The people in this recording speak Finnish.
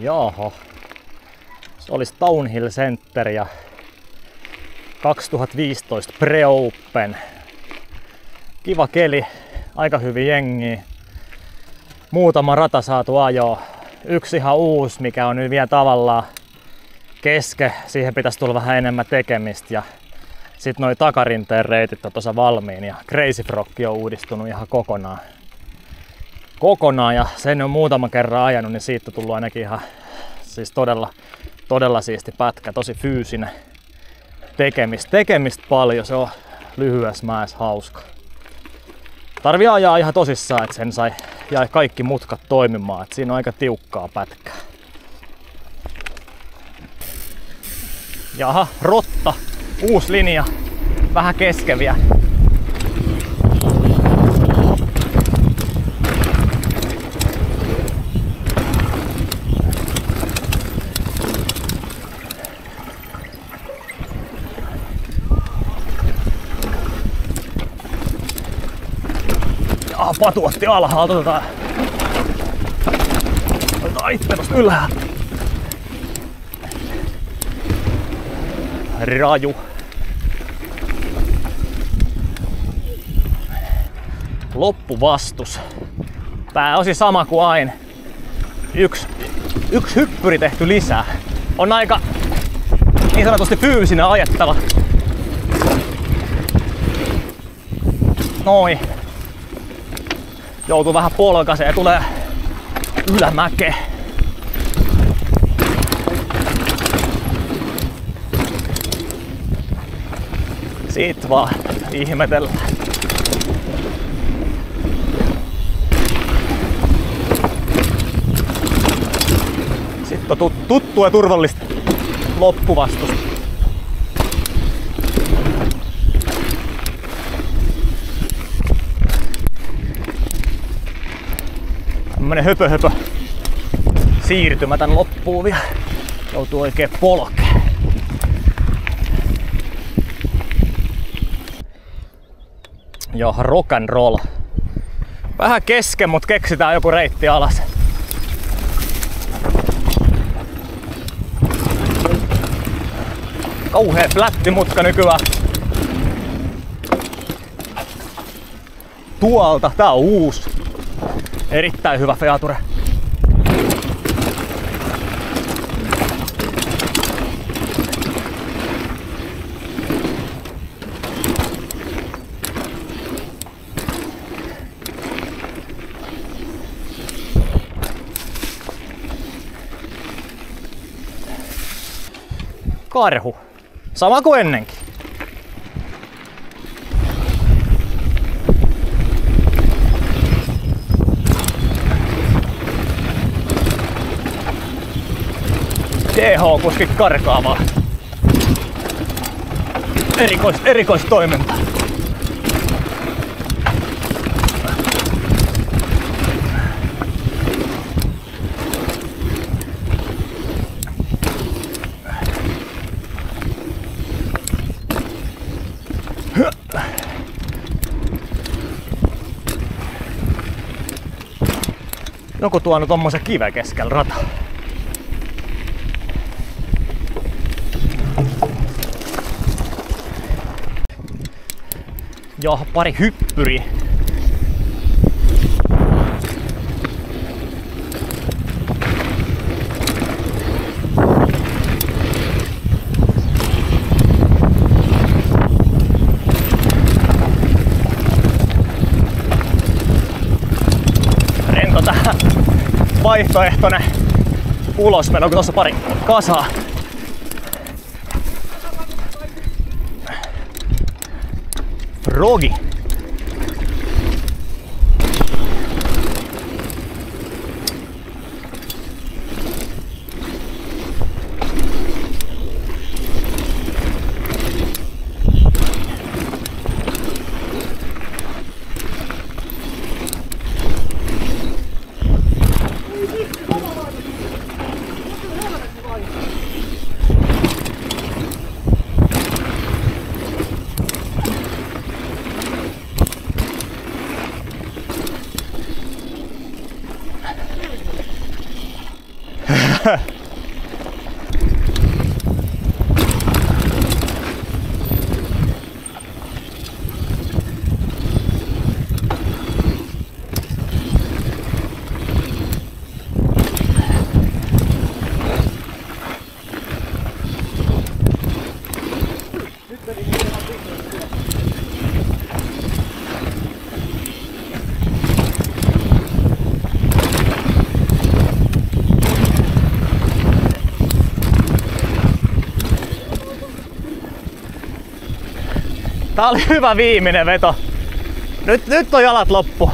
Jaha. Se olisi Downhill Center ja 2015 Pre-Open. Kiva keli, aika hyvin jengiä. Muutama rata saatu ajoa. Yksi ihan uusi, mikä on nyt vielä tavallaan kesken. Siihen pitäisi tulla vähän enemmän tekemistä. Ja sitten noi takarinteen reitit on tuossa valmiin ja Crazy Frog on uudistunut ihan kokonaan ja sen on muutama kerran ajanut, niin siitä on tullut ainakin ihan siis todella siisti pätkä, tosi fyysinen tekemistä paljon, se on lyhyessä mäessä hauska. Tarvii ajaa ihan tosissaan, että sen jäi kaikki mutkat toimimaan, että siinä on aika tiukkaa pätkää. Jaha, Rotta, uusi linja, vähän keskeviä. Patu otti alhaalta, otetaan itse tosta ylhäältä. Raju. Loppuvastus. Pääosin sama kuin aina. Yksi hyppyri tehty lisää. On aika niin sanotusti fyysinen ajettava. Noin. Joutuu vähän polkaseen ja tulee ylämäkeen. Siitä vaan ihmetellään. Sitten on tuttu ja turvallista loppuvastusta. Tämmönen höpö siirtymä tän loppuun vielä. Joutuu oikein polkeen. Joo, rock and roll. Vähän kesken, mut keksitään joku reitti alas. Kauhea flätti mutka nykyään. Tuolta, tää on uusi. Erittäin hyvä feature. Karhu. Sama kuin ennenkin. DH-kuskit karkaa vaan. Erikoistoiminta. Joku tuonut tommosen kiven keskellä rataa. Joo, pari hyppyriä. Rento tähän vaihtoehtoinen ulosmeno, kun tuossa pari kasaa. Frogi. Tää oli hyvä viimeinen veto. Nyt on jalat loppu.